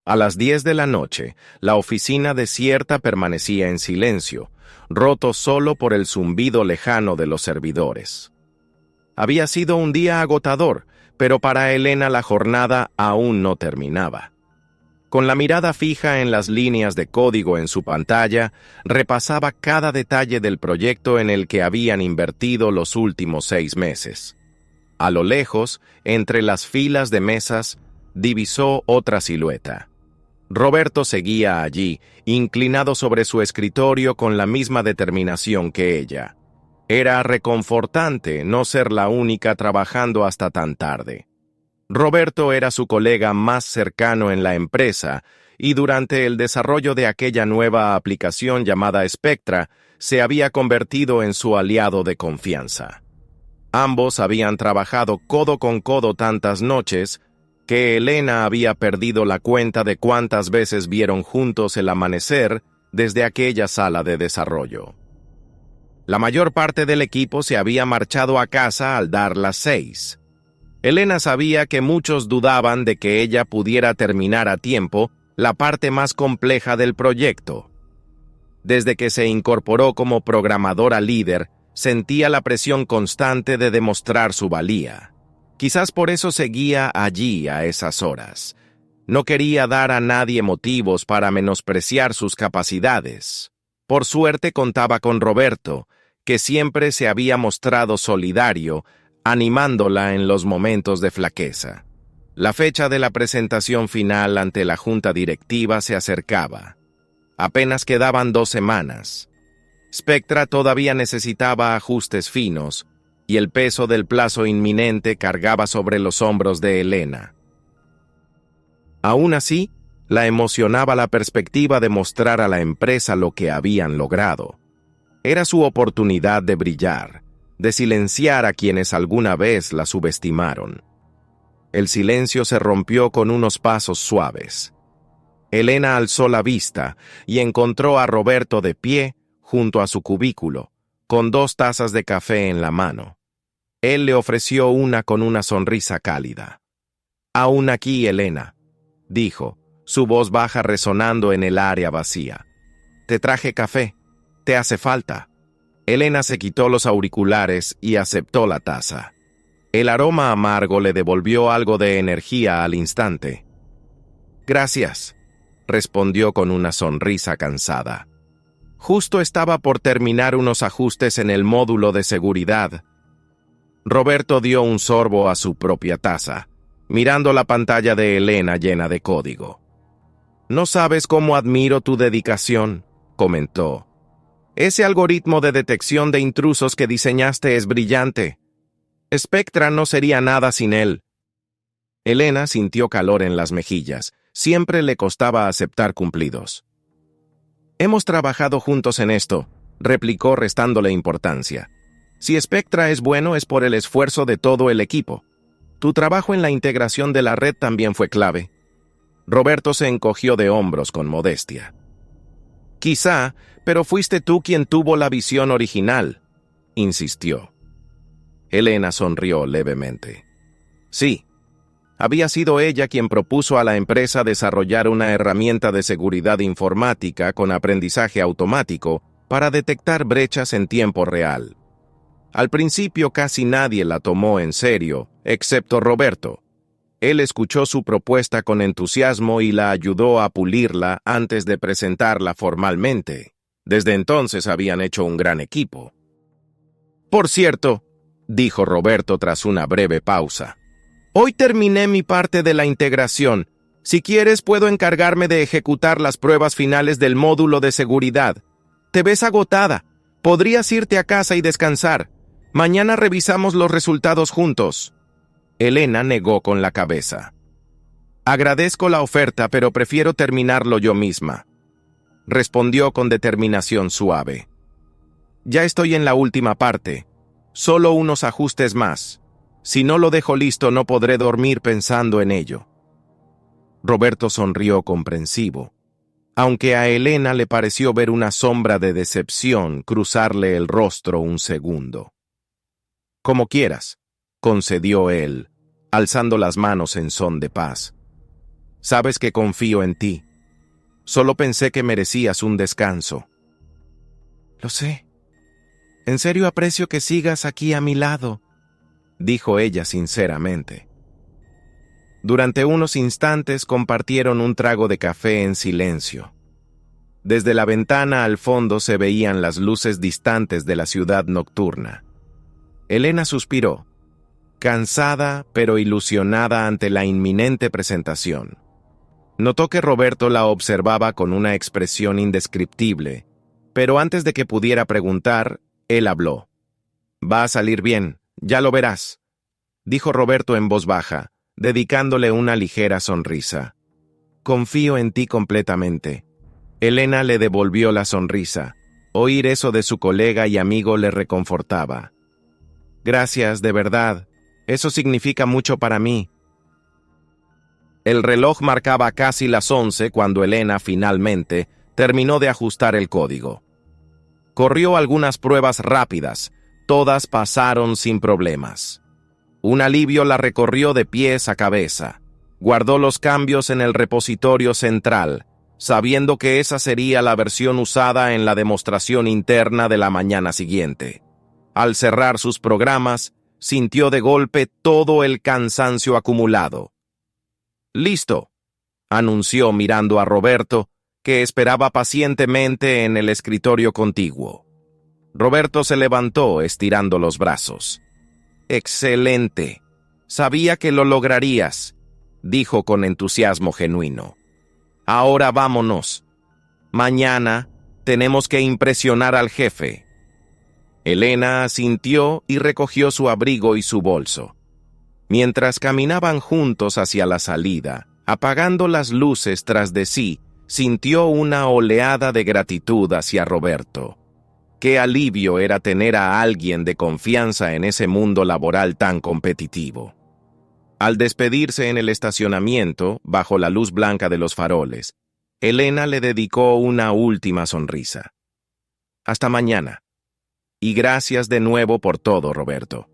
A las 10 de la noche, la oficina desierta permanecía en silencio, roto solo por el zumbido lejano de los servidores. Había sido un día agotador, pero para Elena la jornada aún no terminaba. Con la mirada fija en las líneas de código en su pantalla, repasaba cada detalle del proyecto en el que habían invertido los últimos 6 meses. A lo lejos, entre las filas de mesas, divisó otra silueta. Roberto seguía allí, inclinado sobre su escritorio con la misma determinación que ella. Era reconfortante no ser la única trabajando hasta tan tarde. Roberto era su colega más cercano en la empresa y durante el desarrollo de aquella nueva aplicación llamada Spectra, se había convertido en su aliado de confianza. Ambos habían trabajado codo con codo tantas noches que Elena había perdido la cuenta de cuántas veces vieron juntos el amanecer desde aquella sala de desarrollo. La mayor parte del equipo se había marchado a casa al dar las 6. Elena sabía que muchos dudaban de que ella pudiera terminar a tiempo la parte más compleja del proyecto. Desde que se incorporó como programadora líder, sentía la presión constante de demostrar su valía. Quizás por eso seguía allí a esas horas. No quería dar a nadie motivos para menospreciar sus capacidades. Por suerte contaba con Roberto, que siempre se había mostrado solidario, animándola en los momentos de flaqueza. La fecha de la presentación final ante la junta directiva se acercaba. Apenas quedaban 2 semanas. Spectra todavía necesitaba ajustes finos, y el peso del plazo inminente cargaba sobre los hombros de Elena. Aún así, la emocionaba la perspectiva de mostrar a la empresa lo que habían logrado. Era su oportunidad de brillar, de silenciar a quienes alguna vez la subestimaron. El silencio se rompió con unos pasos suaves. Elena alzó la vista y encontró a Roberto de pie junto a su cubículo, con 2 tazas de café en la mano. Él le ofreció una con una sonrisa cálida. «Aún aquí, Elena», dijo, su voz baja resonando en el área vacía. «Te traje café. ¿Te hace falta?» Elena se quitó los auriculares y aceptó la taza. El aroma amargo le devolvió algo de energía al instante. «Gracias», respondió con una sonrisa cansada. Justo estaba por terminar unos ajustes en el módulo de seguridad. Roberto dio un sorbo a su propia taza, mirando la pantalla de Elena llena de código. «No sabes cómo admiro tu dedicación», comentó. «Ese algoritmo de detección de intrusos que diseñaste es brillante. Spectra no sería nada sin él». Elena sintió calor en las mejillas. Siempre le costaba aceptar cumplidos. «Hemos trabajado juntos en esto», replicó restándole importancia. «Si Spectra es bueno es por el esfuerzo de todo el equipo. Tu trabajo en la integración de la red también fue clave». Roberto se encogió de hombros con modestia. «Quizá, pero fuiste tú quien tuvo la visión original», insistió. Elena sonrió levemente. «Sí, había sido ella quien propuso a la empresa desarrollar una herramienta de seguridad informática con aprendizaje automático para detectar brechas en tiempo real. Al principio casi nadie la tomó en serio, excepto Roberto. Él escuchó su propuesta con entusiasmo y la ayudó a pulirla antes de presentarla formalmente. Desde entonces habían hecho un gran equipo. «Por cierto», dijo Roberto tras una breve pausa, «hoy terminé mi parte de la integración. Si quieres, puedo encargarme de ejecutar las pruebas finales del módulo de seguridad. Te ves agotada. Podrías irte a casa y descansar. Mañana revisamos los resultados juntos». Elena negó con la cabeza. «Agradezco la oferta, pero prefiero terminarlo yo misma», respondió con determinación suave. «Ya estoy en la última parte. Solo unos ajustes más. Si no lo dejo listo, no podré dormir pensando en ello». Roberto sonrió comprensivo, aunque a Elena le pareció ver una sombra de decepción cruzarle el rostro un segundo. «Como quieras», concedió él, alzando las manos en son de paz. Sabes que confío en ti. Solo pensé que merecías un descanso. Lo sé. En serio aprecio que sigas aquí a mi lado, dijo ella sinceramente. Durante unos instantes compartieron un trago de café en silencio. Desde la ventana al fondo se veían las luces distantes de la ciudad nocturna. Elena suspiró, cansada pero ilusionada ante la inminente presentación. Notó que Roberto la observaba con una expresión indescriptible, pero antes de que pudiera preguntar, él habló. «Va a salir bien, ya lo verás», dijo Roberto en voz baja, dedicándole una ligera sonrisa. «Confío en ti completamente». Elena le devolvió la sonrisa. Oír eso de su colega y amigo le reconfortaba. «Gracias, de verdad. Eso significa mucho para mí». El reloj marcaba casi las 11 cuando Elena finalmente terminó de ajustar el código. Corrió algunas pruebas rápidas, todas pasaron sin problemas. Un alivio la recorrió de pies a cabeza. Guardó los cambios en el repositorio central, sabiendo que esa sería la versión usada en la demostración interna de la mañana siguiente. Al cerrar sus programas, sintió de golpe todo el cansancio acumulado. «Listo», anunció mirando a Roberto, que esperaba pacientemente en el escritorio contiguo. Roberto se levantó estirando los brazos. «Excelente. Sabía que lo lograrías», dijo con entusiasmo genuino. «Ahora vámonos. Mañana tenemos que impresionar al jefe». Elena asintió y recogió su abrigo y su bolso. Mientras caminaban juntos hacia la salida, apagando las luces tras de sí, sintió una oleada de gratitud hacia Roberto. Qué alivio era tener a alguien de confianza en ese mundo laboral tan competitivo. Al despedirse en el estacionamiento, bajo la luz blanca de los faroles, Elena le dedicó una última sonrisa. «Hasta mañana. Y gracias de nuevo por todo, Roberto».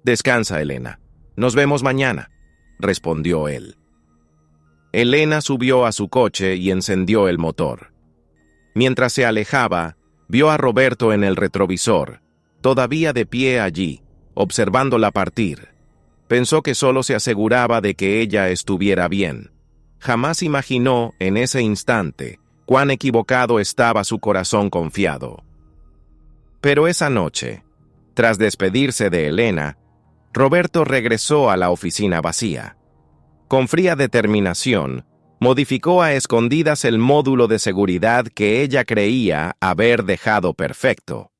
«Descansa, Elena. Nos vemos mañana», respondió él. Elena subió a su coche y encendió el motor. Mientras se alejaba, vio a Roberto en el retrovisor, todavía de pie allí, observándola partir. Pensó que solo se aseguraba de que ella estuviera bien. Jamás imaginó, en ese instante, cuán equivocado estaba su corazón confiado. Pero esa noche, tras despedirse de Elena, Roberto regresó a la oficina vacía. Con fría determinación, modificó a escondidas el módulo de seguridad que ella creía haber dejado perfecto.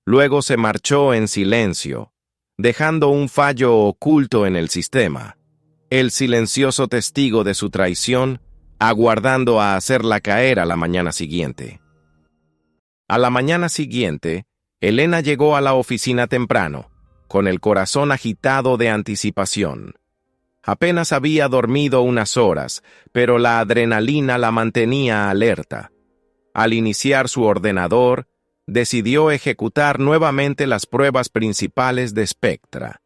Luego se marchó en silencio, dejando un fallo oculto en el sistema, el silencioso testigo de su traición, aguardando a hacerla caer a la mañana siguiente. A la mañana siguiente, Elena llegó a la oficina temprano, con el corazón agitado de anticipación. Apenas había dormido unas horas, pero la adrenalina la mantenía alerta. Al iniciar su ordenador, decidió ejecutar nuevamente las pruebas principales de Spectra.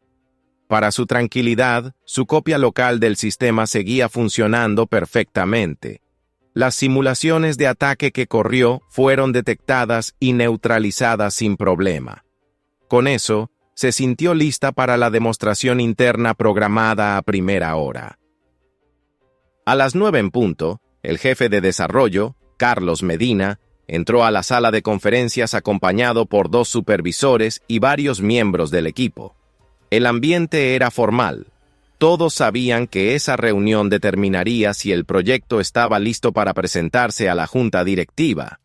Para su tranquilidad, su copia local del sistema seguía funcionando perfectamente. Las simulaciones de ataque que corrió fueron detectadas y neutralizadas sin problema. Con eso, se sintió lista para la demostración interna programada a primera hora. A las 9 en punto, el jefe de desarrollo, Carlos Medina, entró a la sala de conferencias acompañado por 2 supervisores y varios miembros del equipo. El ambiente era formal. Todos sabían que esa reunión determinaría si el proyecto estaba listo para presentarse a la junta directiva.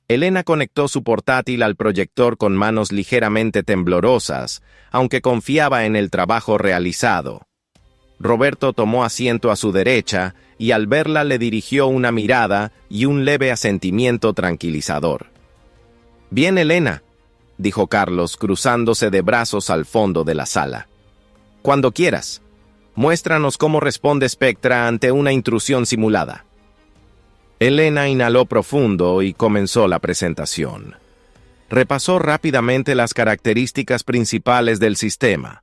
Elena conectó su portátil al proyector con manos ligeramente temblorosas, aunque confiaba en el trabajo realizado. Roberto tomó asiento a su derecha y al verla le dirigió una mirada y un leve asentimiento tranquilizador. «Bien, Elena», dijo Carlos, cruzándose de brazos al fondo de la sala. «Cuando quieras, muéstranos cómo responde Spectra ante una intrusión simulada». Elena inhaló profundo y comenzó la presentación. Repasó rápidamente las características principales del sistema.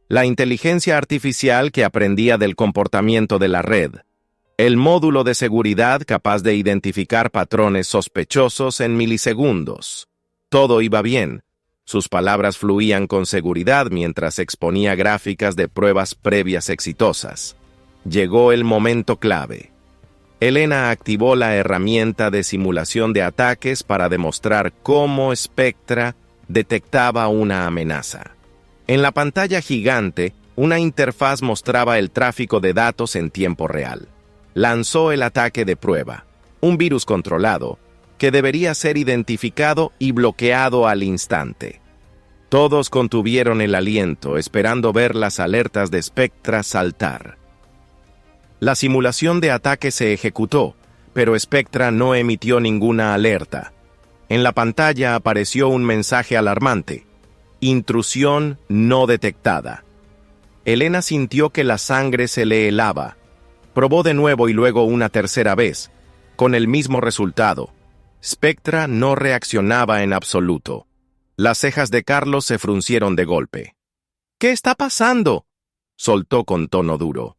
La inteligencia artificial que aprendía del comportamiento de la red, El módulo de seguridad capaz de identificar patrones sospechosos en milisegundos. Todo iba bien. Sus palabras fluían con seguridad mientras exponía gráficas de pruebas previas exitosas. Llegó el momento clave. Elena activó la herramienta de simulación de ataques para demostrar cómo Spectra detectaba una amenaza. En la pantalla gigante, una interfaz mostraba el tráfico de datos en tiempo real. Lanzó el ataque de prueba, un virus controlado, que debería ser identificado y bloqueado al instante. Todos contuvieron el aliento, esperando ver las alertas de Spectra saltar. La simulación de ataque se ejecutó, pero Spectra no emitió ninguna alerta. En la pantalla apareció un mensaje alarmante: intrusión no detectada. Elena sintió que la sangre se le helaba. Probó de nuevo y luego una tercera vez, con el mismo resultado. Spectra no reaccionaba en absoluto. Las cejas de Carlos se fruncieron de golpe. «¿Qué está pasando?», soltó con tono duro.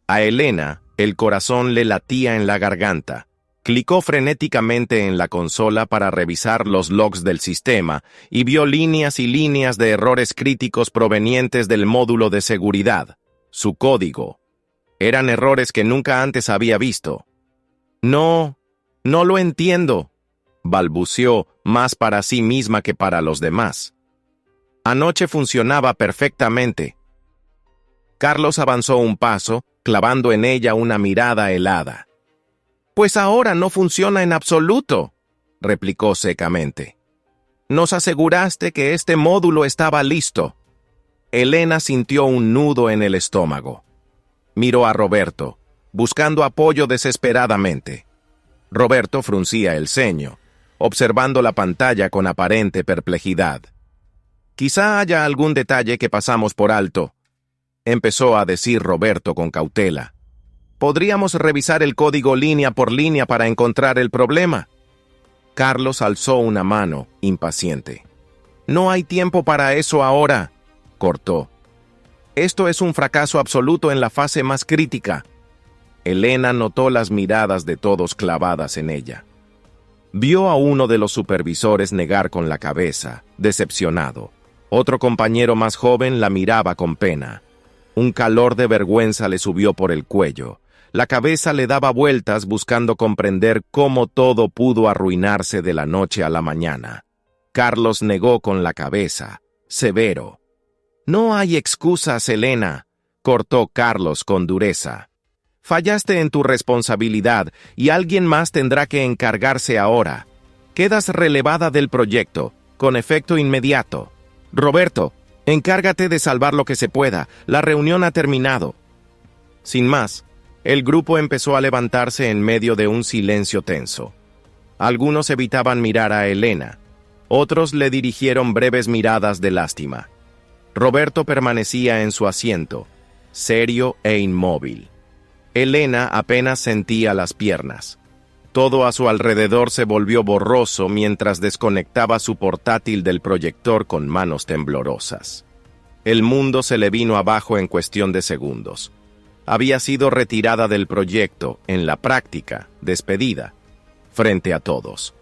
A Elena, el corazón le latía en la garganta. Clicó frenéticamente en la consola para revisar los logs del sistema y vio líneas y líneas de errores críticos provenientes del módulo de seguridad. Su código. Eran errores que nunca antes había visto. No lo entiendo», balbuceó, más para sí misma que para los demás. Anoche funcionaba perfectamente. Carlos avanzó un paso, clavando en ella una mirada helada. «Pues ahora no funciona en absoluto», replicó secamente. «Nos aseguraste que este módulo estaba listo». Elena sintió un nudo en el estómago. Miró a Roberto, buscando apoyo desesperadamente. Roberto fruncía el ceño, observando la pantalla con aparente perplejidad. «Quizá haya algún detalle que pasamos por alto», empezó a decir Roberto con cautela. «¿Podríamos revisar el código línea por línea para encontrar el problema?». Carlos alzó una mano, impaciente. «No hay tiempo para eso ahora», cortó. «Esto es un fracaso absoluto en la fase más crítica». Elena notó las miradas de todos clavadas en ella. Vio a uno de los supervisores negar con la cabeza, decepcionado. Otro compañero más joven la miraba con pena. Un calor de vergüenza le subió por el cuello. La cabeza le daba vueltas buscando comprender cómo todo pudo arruinarse de la noche a la mañana. Carlos negó con la cabeza, severo. «No hay excusas, Elena», cortó Carlos con dureza. «Fallaste en tu responsabilidad y alguien más tendrá que encargarse ahora. Quedas relevada del proyecto, con efecto inmediato. Roberto, encárgate de salvar lo que se pueda. La reunión ha terminado». Sin más, el grupo empezó a levantarse en medio de un silencio tenso. Algunos evitaban mirar a Elena. Otros le dirigieron breves miradas de lástima. Roberto permanecía en su asiento, serio e inmóvil. Elena apenas sentía las piernas. Todo a su alrededor se volvió borroso mientras desconectaba su portátil del proyector con manos temblorosas. El mundo se le vino abajo en cuestión de segundos. Había sido retirada del proyecto, en la práctica, despedida, frente a todos.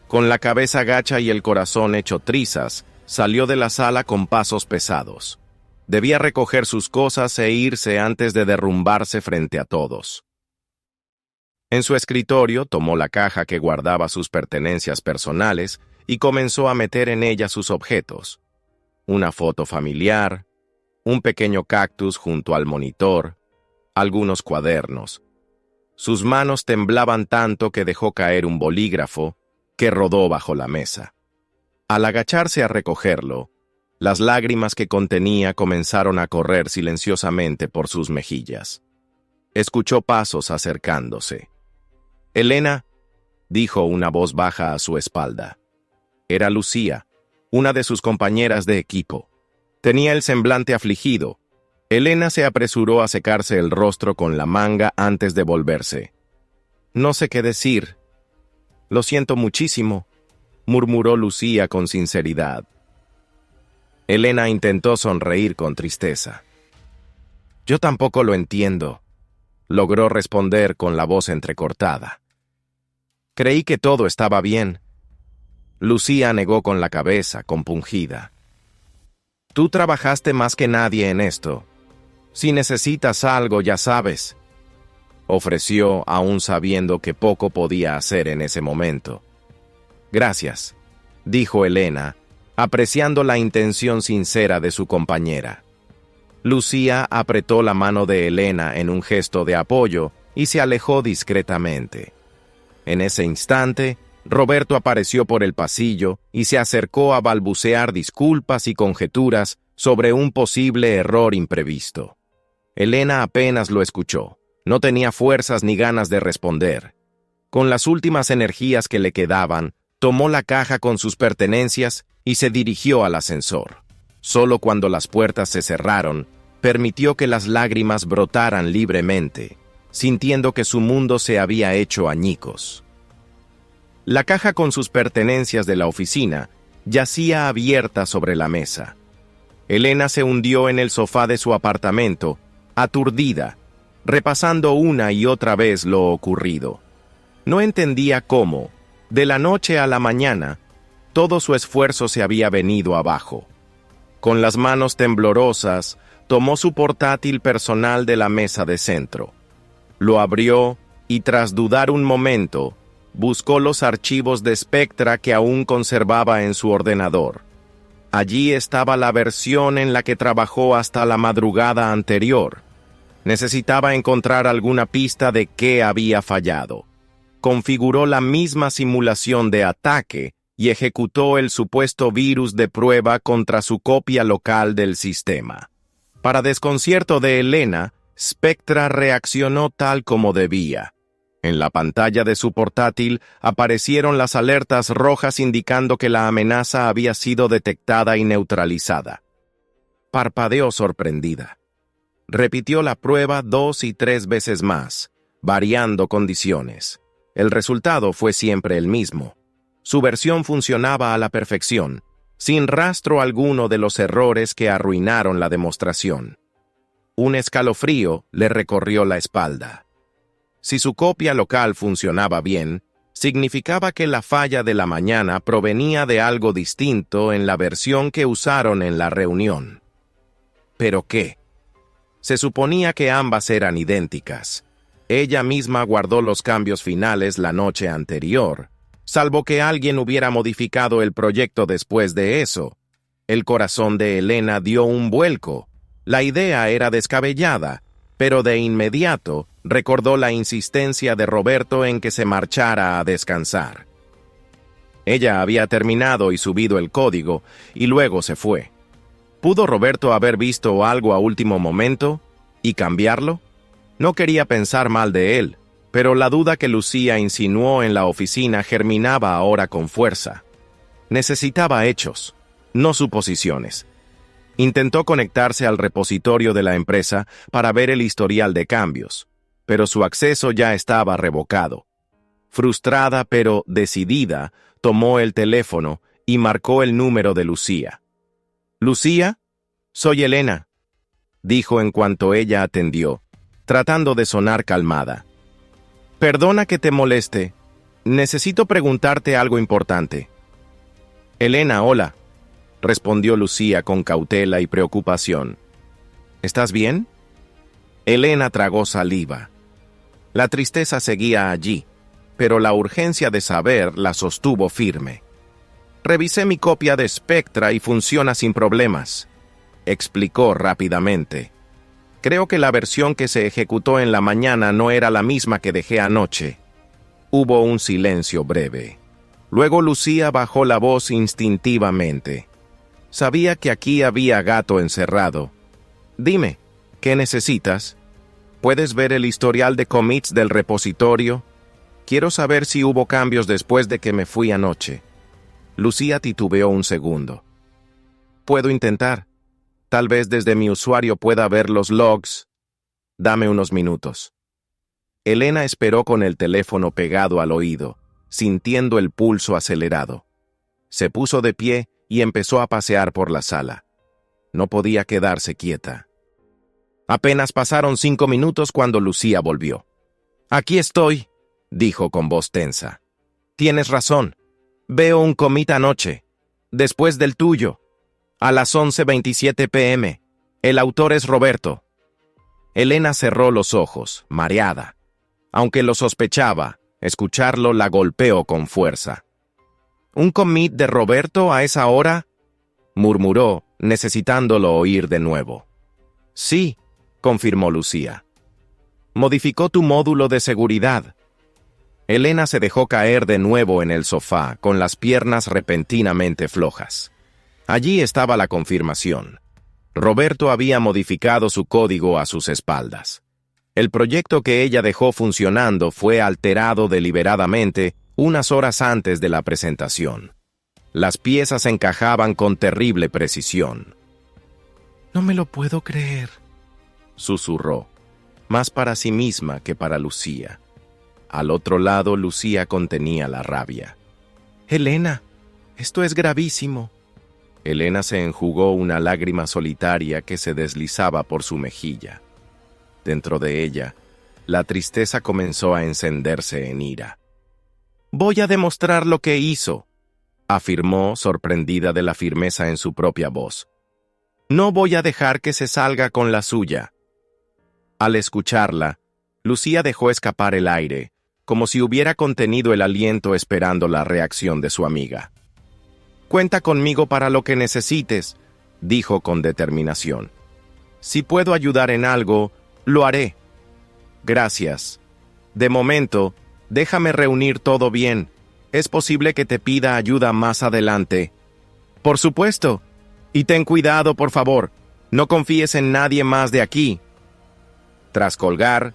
Con la cabeza gacha y el corazón hecho trizas, salió de la sala con pasos pesados. Debía recoger sus cosas e irse antes de derrumbarse frente a todos. En su escritorio tomó la caja que guardaba sus pertenencias personales y comenzó a meter en ella sus objetos. Una foto familiar, un pequeño cactus junto al monitor, algunos cuadernos. Sus manos temblaban tanto que dejó caer un bolígrafo que rodó bajo la mesa. Al agacharse a recogerlo, las lágrimas que contenía comenzaron a correr silenciosamente por sus mejillas. Escuchó pasos acercándose. «Elena», dijo una voz baja a su espalda. Era Lucía, una de sus compañeras de equipo. Tenía el semblante afligido. Elena se apresuró a secarse el rostro con la manga antes de volverse. «No sé qué decir. Lo siento muchísimo», murmuró Lucía con sinceridad. Elena intentó sonreír con tristeza. «Yo tampoco lo entiendo. logró responder con la voz entrecortada. Creí que todo estaba bien. Lucía negó con la cabeza, compungida. Tú trabajaste más que nadie en esto. Si necesitas algo, ya sabes. Ofreció, aún sabiendo que poco podía hacer en ese momento. Gracias, dijo Elena, apreciando la intención sincera de su compañera. Lucía apretó la mano de Elena en un gesto de apoyo y se alejó discretamente. En ese instante, Roberto apareció por el pasillo y se acercó a balbucear disculpas y conjeturas sobre un posible error imprevisto. Elena apenas lo escuchó. No tenía fuerzas ni ganas de responder. Con las últimas energías que le quedaban, tomó la caja con sus pertenencias y se dirigió al ascensor. Solo cuando las puertas se cerraron, permitió que las lágrimas brotaran libremente, sintiendo que su mundo se había hecho añicos. La caja con sus pertenencias de la oficina yacía abierta sobre la mesa. Elena se hundió en el sofá de su apartamento, aturdida, repasando una y otra vez lo ocurrido. No entendía cómo, de la noche a la mañana, todo su esfuerzo se había venido abajo. Con las manos temblorosas, tomó su portátil personal de la mesa de centro. Lo abrió y, tras dudar un momento, buscó los archivos de Spectra que aún conservaba en su ordenador. Allí estaba la versión en la que trabajó hasta la madrugada anterior. Necesitaba encontrar alguna pista de qué había fallado. Configuró la misma simulación de ataque y ejecutó el supuesto virus de prueba contra su copia local del sistema. Para desconcierto de Elena, Spectra reaccionó tal como debía. En la pantalla de su portátil aparecieron las alertas rojas indicando que la amenaza había sido detectada y neutralizada. Parpadeó sorprendida. Repitió la prueba 2 y 3 veces más, variando condiciones. El resultado fue siempre el mismo. Su versión funcionaba a la perfección, sin rastro alguno de los errores que arruinaron la demostración. Un escalofrío le recorrió la espalda. Si su copia local funcionaba bien, significaba que la falla de la mañana provenía de algo distinto en la versión que usaron en la reunión. ¿Pero qué? Se suponía que ambas eran idénticas. Ella misma guardó los cambios finales la noche anterior, salvo que alguien hubiera modificado el proyecto después de eso. El corazón de Elena dio un vuelco. La idea era descabellada, pero de inmediato recordó la insistencia de Roberto en que se marchara a descansar. Ella había terminado y subido el código, y luego se fue. ¿Pudo Roberto haber visto algo a último momento y cambiarlo? No quería pensar mal de él, pero la duda que Lucía insinuó en la oficina germinaba ahora con fuerza. Necesitaba hechos, no suposiciones. Intentó conectarse al repositorio de la empresa para ver el historial de cambios, pero su acceso ya estaba revocado. Frustrada pero decidida, tomó el teléfono y marcó el número de Lucía. «Lucía, soy Elena», dijo en cuanto ella atendió, tratando de sonar calmada. «Perdona que te moleste. Necesito preguntarte algo importante». «Elena, hola», respondió Lucía con cautela y preocupación. «¿Estás bien?» Elena tragó saliva. La tristeza seguía allí, pero la urgencia de saber la sostuvo firme. «Revisé mi copia de Spectra y funciona sin problemas», explicó rápidamente. «Creo que la versión que se ejecutó en la mañana no era la misma que dejé anoche». Hubo un silencio breve. Luego Lucía bajó la voz instintivamente. Sabía que aquí había gato encerrado. «Dime, ¿qué necesitas? ¿Puedes ver el historial de commits del repositorio? Quiero saber si hubo cambios después de que me fui anoche». Lucía titubeó un segundo. «Puedo intentar. Tal vez desde mi usuario pueda ver los logs. Dame unos minutos». Elena esperó con el teléfono pegado al oído, sintiendo el pulso acelerado. Se puso de pie y empezó a pasear por la sala. No podía quedarse quieta. Apenas pasaron 5 minutos cuando Lucía volvió. «Aquí estoy», dijo con voz tensa. «Tienes razón. Veo un commit anoche, después del tuyo, a las 11:27 p.m. El autor es Roberto». Elena cerró los ojos, mareada. Aunque lo sospechaba, escucharlo la golpeó con fuerza. «¿Un commit de Roberto a esa hora?», murmuró, necesitándolo oír de nuevo. «Sí», confirmó Lucía. «Modificó tu módulo de seguridad». Elena se dejó caer de nuevo en el sofá, con las piernas repentinamente flojas. Allí estaba la confirmación. Roberto había modificado su código a sus espaldas. El proyecto que ella dejó funcionando fue alterado deliberadamente unas horas antes de la presentación. Las piezas encajaban con terrible precisión. «No me lo puedo creer», susurró, más para sí misma que para Lucía. Al otro lado, Lucía contenía la rabia. «Elena, esto es gravísimo». Elena se enjugó una lágrima solitaria que se deslizaba por su mejilla. Dentro de ella, la tristeza comenzó a encenderse en ira. «Voy a demostrar lo que hizo», afirmó, sorprendida de la firmeza en su propia voz. «No voy a dejar que se salga con la suya». Al escucharla, Lucía dejó escapar el aire, como si hubiera contenido el aliento esperando la reacción de su amiga. «Cuenta conmigo para lo que necesites», dijo con determinación. «Si puedo ayudar en algo, lo haré». «Gracias. De momento, déjame reunir todo bien. Es posible que te pida ayuda más adelante». «Por supuesto. Y ten cuidado, por favor. No confíes en nadie más de aquí». Tras colgar,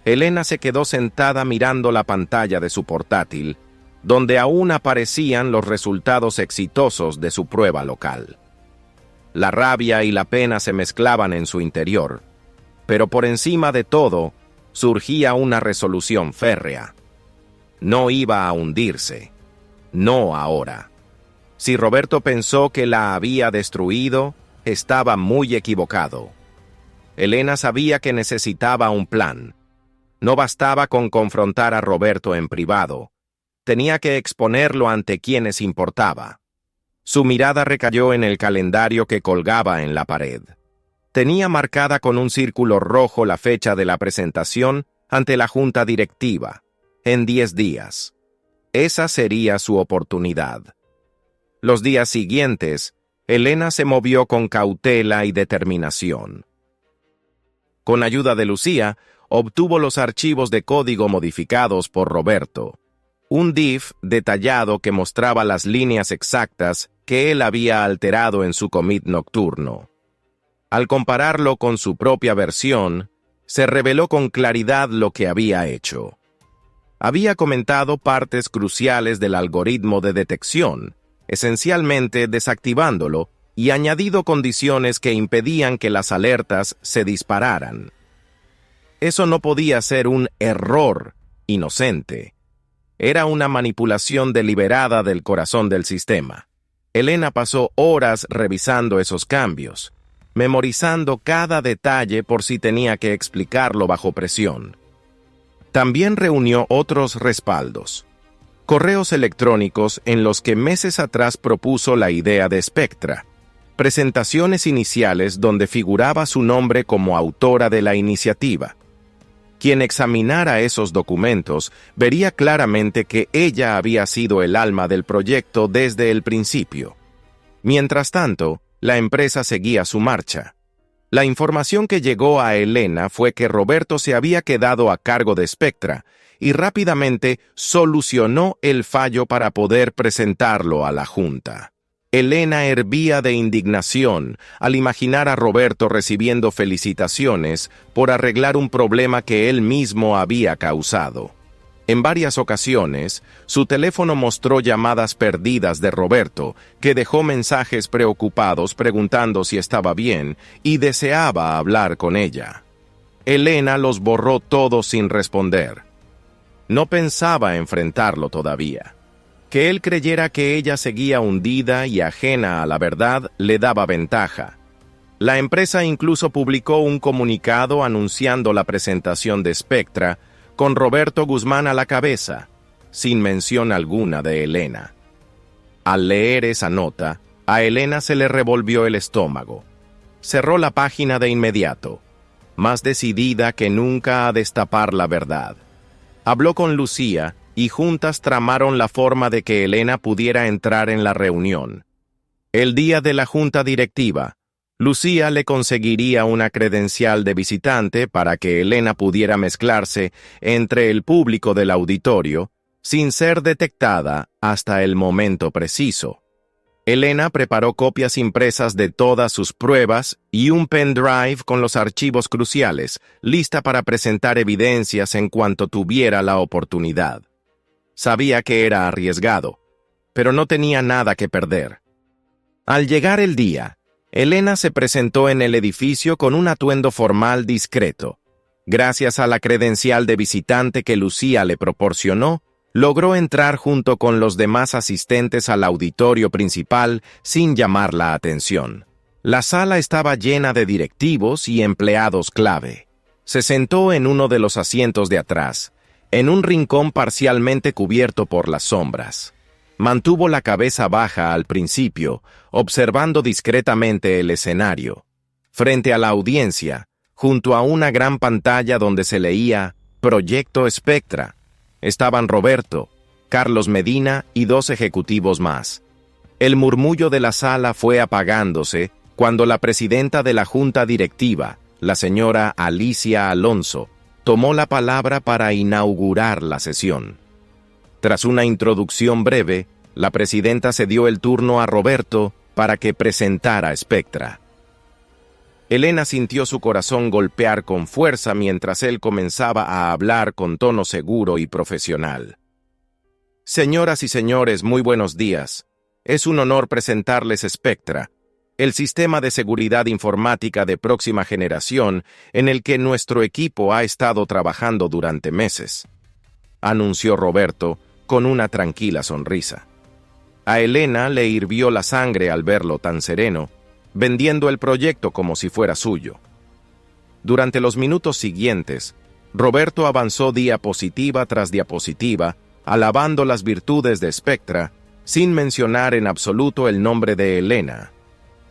Elena se quedó sentada mirando la pantalla de su portátil, donde aún aparecían los resultados exitosos de su prueba local. La rabia y la pena se mezclaban en su interior, pero por encima de todo, surgía una resolución férrea. No iba a hundirse. No ahora. Si Roberto pensó que la había destruido, estaba muy equivocado. Elena sabía que necesitaba un plan. No bastaba con confrontar a Roberto en privado. Tenía que exponerlo ante quienes importaba. Su mirada recayó en el calendario que colgaba en la pared. Tenía marcada con un círculo rojo la fecha de la presentación ante la junta directiva, en 10 días. Esa sería su oportunidad. Los días siguientes, Elena se movió con cautela y determinación. Con ayuda de Lucía, obtuvo los archivos de código modificados por Roberto. Un diff detallado que mostraba las líneas exactas que él había alterado en su commit nocturno. Al compararlo con su propia versión, se reveló con claridad lo que había hecho. Había comentado partes cruciales del algoritmo de detección, esencialmente desactivándolo, y añadido condiciones que impedían que las alertas se dispararan. Eso no podía ser un error inocente. Era una manipulación deliberada del corazón del sistema. Elena pasó horas revisando esos cambios, memorizando cada detalle por si tenía que explicarlo bajo presión. También reunió otros respaldos. Correos electrónicos en los que meses atrás propuso la idea de Spectra, presentaciones iniciales donde figuraba su nombre como autora de la iniciativa. Quien examinara esos documentos vería claramente que ella había sido el alma del proyecto desde el principio. Mientras tanto, la empresa seguía su marcha. La información que llegó a Elena fue que Roberto se había quedado a cargo de Spectra y rápidamente solucionó el fallo para poder presentarlo a la Junta. Elena hervía de indignación al imaginar a Roberto recibiendo felicitaciones por arreglar un problema que él mismo había causado. En varias ocasiones, su teléfono mostró llamadas perdidas de Roberto, que dejó mensajes preocupados preguntando si estaba bien y deseaba hablar con ella. Elena los borró todos sin responder. No pensaba enfrentarlo todavía. Que él creyera que ella seguía hundida y ajena a la verdad le daba ventaja. La empresa incluso publicó un comunicado anunciando la presentación de Spectra, con Roberto Guzmán a la cabeza, sin mención alguna de Elena. Al leer esa nota, a Elena se le revolvió el estómago. Cerró la página de inmediato, más decidida que nunca a destapar la verdad. Habló con Lucía y juntas tramaron la forma de que Elena pudiera entrar en la reunión. El día de la junta directiva, Lucía le conseguiría una credencial de visitante para que Elena pudiera mezclarse entre el público del auditorio sin ser detectada hasta el momento preciso. Elena preparó copias impresas de todas sus pruebas y un pendrive con los archivos cruciales, lista para presentar evidencias en cuanto tuviera la oportunidad. Sabía que era arriesgado, pero no tenía nada que perder. Al llegar el día, Elena se presentó en el edificio con un atuendo formal discreto. Gracias a la credencial de visitante que Lucía le proporcionó, logró entrar junto con los demás asistentes al auditorio principal sin llamar la atención. La sala estaba llena de directivos y empleados clave. Se sentó en uno de los asientos de atrás, en un rincón parcialmente cubierto por las sombras. Mantuvo la cabeza baja al principio, observando discretamente el escenario. Frente a la audiencia, junto a una gran pantalla donde se leía Proyecto Spectra, estaban Roberto, Carlos Medina y 2 ejecutivos más. El murmullo de la sala fue apagándose cuando la presidenta de la junta directiva, la señora Alicia Alonso, tomó la palabra para inaugurar la sesión. Tras una introducción breve, la presidenta cedió el turno a Roberto para que presentara Spectra. Elena sintió su corazón golpear con fuerza mientras él comenzaba a hablar con tono seguro y profesional. Señoras y señores, muy buenos días. Es un honor presentarles Spectra, el sistema de seguridad informática de próxima generación en el que nuestro equipo ha estado trabajando durante meses, anunció Roberto con una tranquila sonrisa. A Elena le hirvió la sangre al verlo tan sereno, vendiendo el proyecto como si fuera suyo. Durante los minutos siguientes, Roberto avanzó diapositiva tras diapositiva, alabando las virtudes de Spectra, sin mencionar en absoluto el nombre de Elena.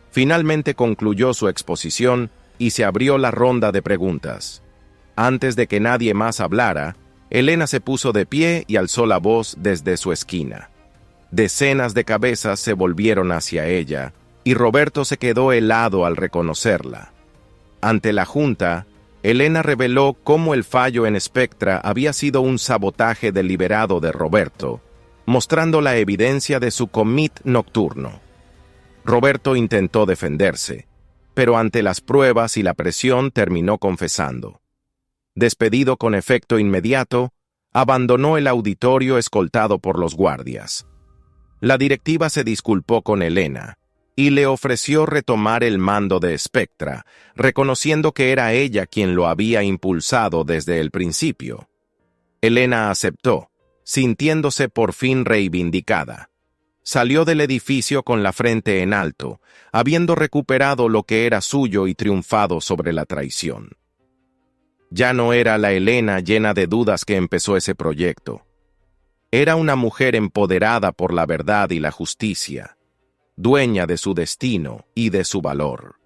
Finalmente concluyó su exposición y se abrió la ronda de preguntas. Antes de que nadie más hablara, Elena se puso de pie y alzó la voz desde su esquina. Decenas de cabezas se volvieron hacia ella, y Roberto se quedó helado al reconocerla. Ante la junta, Elena reveló cómo el fallo en Spectra había sido un sabotaje deliberado de Roberto, mostrando la evidencia de su commit nocturno. Roberto intentó defenderse, pero ante las pruebas y la presión terminó confesando. Despedido con efecto inmediato, abandonó el auditorio escoltado por los guardias. La directiva se disculpó con Elena y le ofreció retomar el mando de Spectra, reconociendo que era ella quien lo había impulsado desde el principio. Elena aceptó, sintiéndose por fin reivindicada. Salió del edificio con la frente en alto, habiendo recuperado lo que era suyo y triunfado sobre la traición. Ya no era la Elena llena de dudas que empezó ese proyecto. Era una mujer empoderada por la verdad y la justicia, dueña de su destino y de su valor.